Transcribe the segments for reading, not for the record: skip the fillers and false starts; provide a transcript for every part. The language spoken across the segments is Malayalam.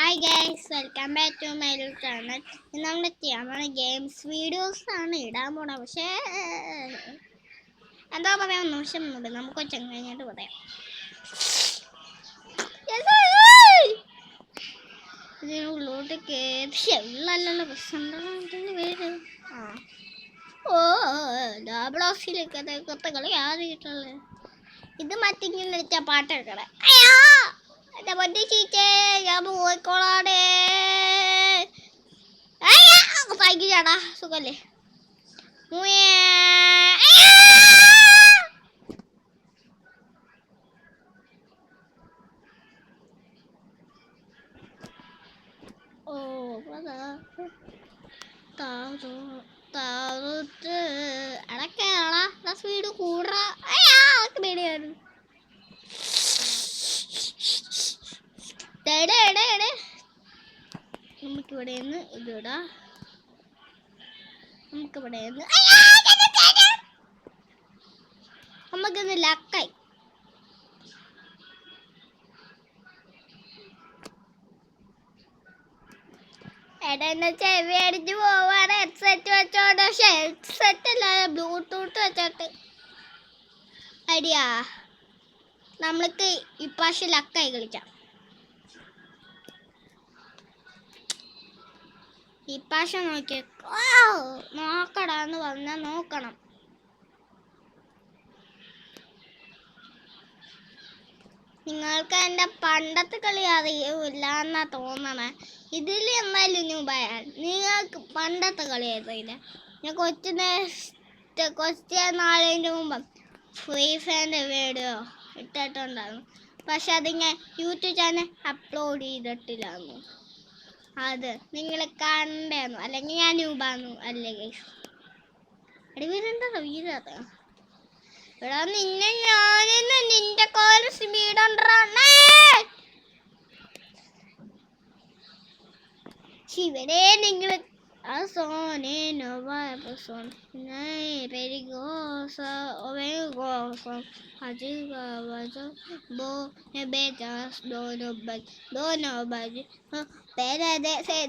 Hi guys, welcome back to my channel. നമ്മൾ ചെയ്യാൻ ഗെയിംസ് വീഡിയോസ് ആണ് ഇടാൻ പോണ. പക്ഷേ എന്താ പറയാ, നിമിഷം മുമ്പ് നമുക്ക് ചങ്ങായിട്ട് പറയാം. ഇതിനുള്ളോട്ട് കേറിയല്ലോ പ്രശ്നം പേര്. ഓ ഡബിൾ ഓഫിലൊക്കെ കളി ആദ്യമായിട്ടുള്ളത്. ഇത് മറ്റിങ്ങനെ വെച്ചാൽ പാട്ടെടുക്കണേ. എന്റെ പൊട്ടി ചീച്ചേ, ഞാൻ പോയിക്കോളാടേ. സൈക്കിളാടാ, സുഖല്ലേ? ഓ അടക്കാടാ, സ്പീഡ് കൂടാ. പേടിയായിരുന്നു. നമുക്കിവിടെ നിന്ന് ഇതിടാ. നമുക്കിവിടെ നിന്ന് നമുക്കിന്ന് ലക്കായി. എടാ ചെവി അടിച്ചു പോവാണ്. ഹെഡ്സെറ്റ് വെച്ചോണ്ട്. പക്ഷെ ഹെഡ്സെറ്റ് അല്ല, ബ്ലൂടൂത്ത് വെച്ചോട്ട് അടിയാ. നമ്മൾക്ക് ഇപ്രാവശ്യം ലക്കായി കളിക്കാം. ഇപ്രാവശ്യം നോക്കിയ നോക്കടാന്ന് പറഞ്ഞാൽ നോക്കണം. നിങ്ങൾക്ക് എൻ്റെ പണ്ടത്തെ കളി അറിയില്ല എന്നാ തോന്നണേ. ഇതിൽ എന്നാലും ന്യൂബായാണ്. നിങ്ങൾക്ക് പണ്ടത്തെ കളി അറിയില്ല. ഞാൻ കൊച്ചു നാളിൻ്റെ മുമ്പ് ഫ്രീ ഫയറിൻ്റെ വീഡിയോ ഇട്ടിട്ടുണ്ടായിരുന്നു. പക്ഷെ അത് ഞാൻ യൂട്യൂബ് ചാനൽ അപ്ലോഡ് ചെയ്തിട്ടില്ലായിരുന്നു. അത് നിങ്ങൾ കണ്ടായിരുന്നു. അല്ലെങ്കിൽ ഞാൻ ന്യൂബാന്നു അല്ലേ ഗൈസ്. അടിവീരെന്താ വീരത് ഇവിടെ നിന്നെ ഞാനിന്ന് നിന്റെ കോല് സ്പീഡുണ്ടാണേ. ഇവിടെ നിങ്ങൾ Asone no vibrason, nay perigosa ovegoson, ajiga vajo, bo nebetas dono baj, pera de se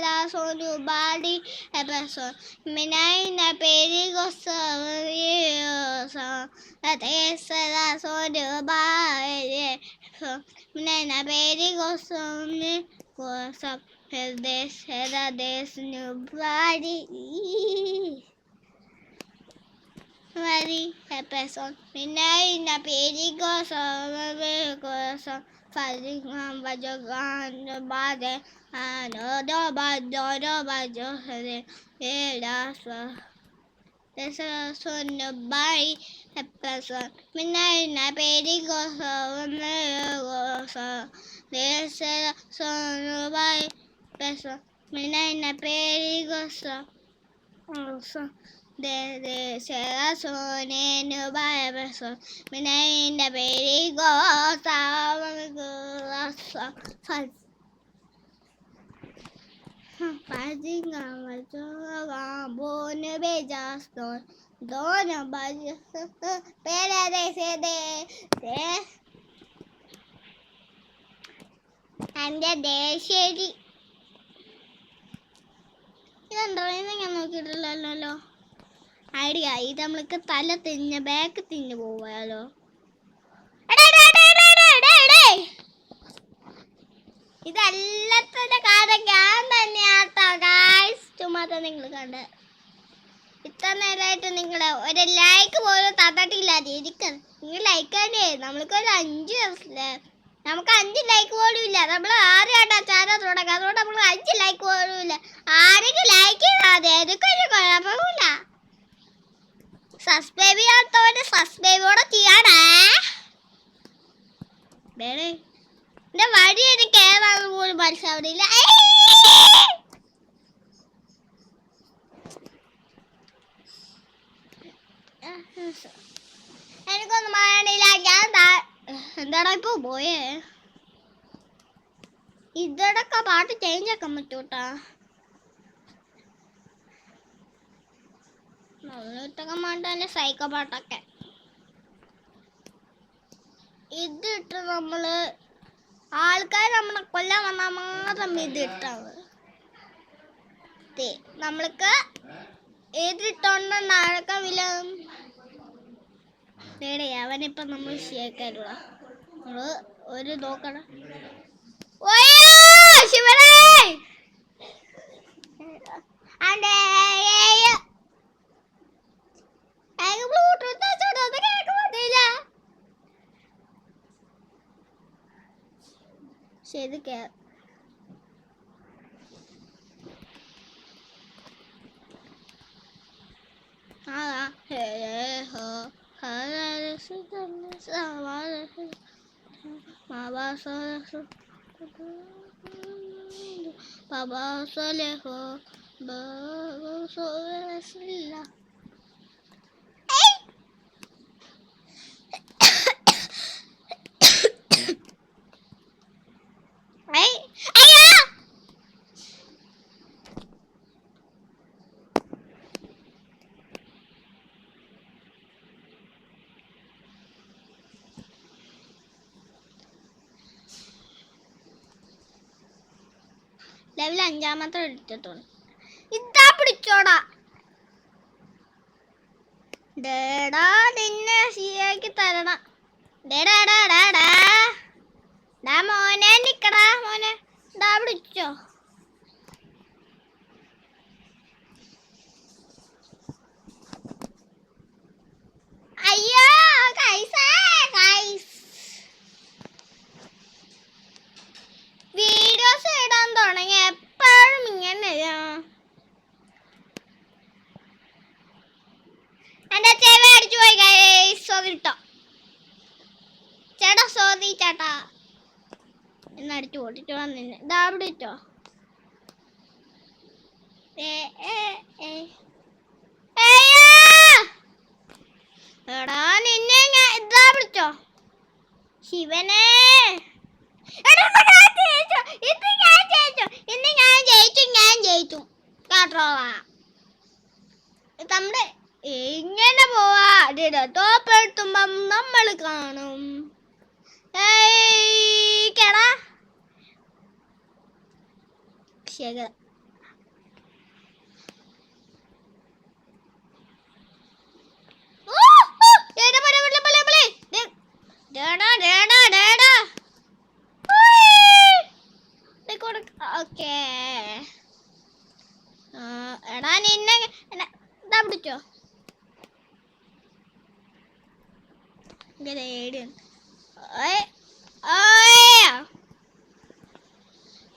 da sonu badi eperson, minai na perigosa ovegosa, ate se da sonu badi, minai na perigosa ovegosa. There's nobody. Nobody a person. Midnight na perigoso, perigoso. Falling on Bajogan, the body. And no bad, there's a son nobody a person. Midnight na perigoso, perigoso. There's a son nobody. Menina perigosa, also de será sone no vai person. Menina perigosa, fazing a joga bone bejas dona baja pera de se and the shady. ഇതെന്താ ഞാൻ നോക്കിയിട്ടില്ലല്ലോ. ഐഡിയ ഇത് നമ്മൾക്ക് തല തിരിഞ്ഞ് ബാക്ക് തിരിഞ്ഞ് പോവാലോ. ഇതെല്ലാത്തിന്റെ കാര്യം ഞാൻ തന്നെയാട്ടോ ഗായ്സ്. ചുമ്മാ നിങ്ങൾ കണ്ട് ഇത്ര നേരമായിട്ട് നിങ്ങൾ ഒരു ലൈക്ക് പോലും തന്നിട്ടില്ല. നിങ്ങൾ ലൈക്ക് തന്നെ. നമ്മൾക്കൊരു 5 ദിവസത്തില്ലേ, നമുക്ക് 5 ലൈക്ക് പോലും ഇല്ല. നമ്മൾ ആരെയാട്ടാ ചാനൽ തുടങ്ങാം. അതുകൊണ്ട് നമ്മൾ 5 ലൈക്ക് പോലും ഇല്ല. ആരെങ്കിലും ലൈക്ക് ചെയ്താൽ എനിക്കൊരു കുഴപ്പമില്ല. സബ്സ്ക്രൈബ് ചെയ്യാത്തവര് സബ്സ്ക്രൈബോടെ ചെയ്യാണേ. എന്റെ വഴി എനിക്ക് ഏതാണെന്ന് പോലും മനസ്സിലാവുന്നില്ല. എനിക്കൊന്നും പറയണില്ല. ഞാൻ എന്താടാ ഇപ്പൊ പോയേ? ഇതടക്ക പാട്ട് ചേഞ്ച് ആക്കാൻ പറ്റൂട്ടാ. ഇട്ടൊക്കെ മാണ്ടല്ലേ സൈക്കോ പാട്ടൊക്കെ. ഇതിട്ട് നമ്മള് ആൾക്കാർ നമ്മളെ കൊല്ലാൻ വന്നാൽ മാത്രം ഇത് ഇട്ടാണ്. നമ്മൾക്ക് ഏതിട്ടോണ്ട് നടക്കമില്ല. അവനിപ്പം നമ്മൾ ശരിയാക്കാനുള്ള നമ്മള് ഒരു നോക്കണം. ശിവനേ ശരി Baba Soleho, Baba Soleho. Level 5 എടുത്തിട്ടുണ്ട്. ഇതാ പിടിച്ചോടാ. ഡേടാ നിന്നെ ശരിയാക്കി തരണം. ഡാ മോനെ നിക്കടാ മോനെ. ഡാ പിടിച്ചോ. അയ്യോ വീഡിയോസ് ഇടാൻ തുടങ്ങി എപ്പോഴും ഇങ്ങനെയാ. എന്റെ ചെവി അടിച്ചു പോയി സോദിട്ടോ ചേട്ടാ. സോദി ചേട്ടാ എന്നടിച്ചു ഓട്ടിട്ട് വന്നില്ല. ഇതാ പിടിച്ചോ. എടാ നിന്നെ ഇതാ പിടിച്ചോ. ശിവനെ ഞാൻ ജയിച്ചു കേട്ടോ. നമ്മുടെ എങ്ങനെ പോവാ തോപ്പെടുത്തുമ്പം നമ്മൾ കാണും. കേടാ ശരി. ഓക്കേ എടാ നിന്നെ ഇതാ പിടിച്ചോ.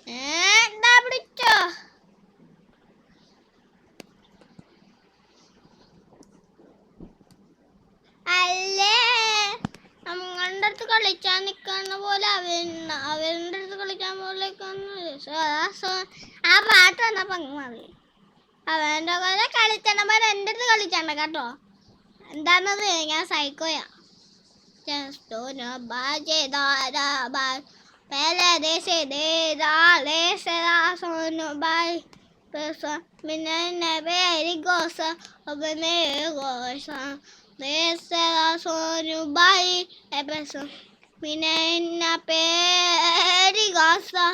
എന്താ പിടിച്ചോ. അല്ലേ നമ്മളുടെ അടുത്ത് കളിച്ചാൻ നിൽക്കുന്ന പോലെ അവരുടെ അടുത്ത് കളിക്കാൻ പോലെ ആ പാട്ട് വന്നപ്പോ മതി. അവൻ്റെ പോലെ കളിച്ചണപ്പോൾ എൻ്റെ അടുത്ത് കളിച്ചണ്ട കേട്ടോ. എന്താന്നത് ഞാൻ സൈക്കോയാ. पहले देसे दे डाले से सोनो बाई पैसा मैंने नेबेरी गोसा अब ने गोसा देसे सोनो बाई पैसा मैंने नेबेरी गोसा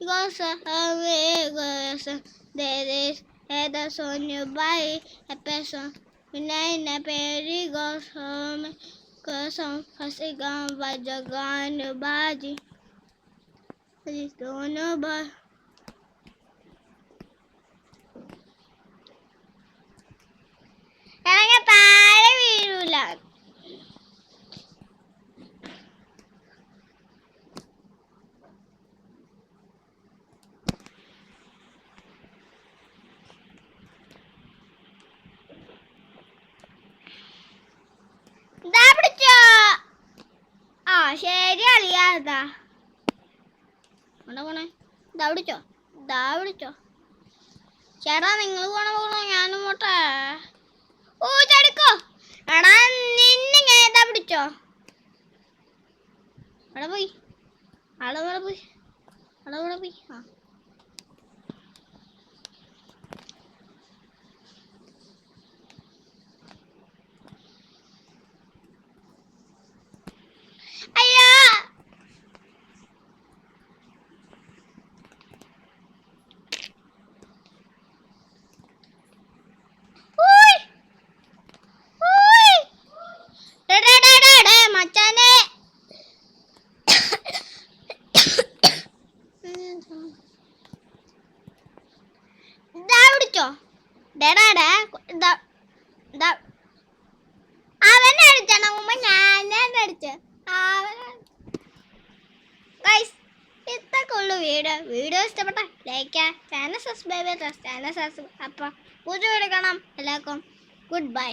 gosa ave gosa de eda sono baई पैसा मैंने नेबेरी गोसा कसम फसेगा बजगान बाजी दोनों बार താഴെ വീഴൂല. ഇതാ പിടിച്ചോ. ആ ശരി അറിയാതാ പോണേ. ഇതാ പിടിച്ചോ. ഇതാ പിടിച്ചോ ചേട്ടാ. നിങ്ങൾ പോണോ ഞാനും പോട്ടെ. ഓ ചടുക്കോ. എടാ നിന്നെ ഇതാ പിടിച്ചോ. അവിടെ പോയി ആ അയ്യോ അടിച്ചോ ഡേടാ അവനെ അടിച്ചാണ് മുമ്പ് ഞാൻ അടിച്ച് ഗൈസ് ഇത്രയൊക്കെ ഉള്ളു വീഡിയോ ഇഷ്ടപ്പെട്ട ലൈക്ക് ചാനൽ സബ്സ്ക്രൈബ് അപ്പം പുതിയ വീഡിയോ കാണാം എല്ലാവർക്കും ഗുഡ് ബൈ.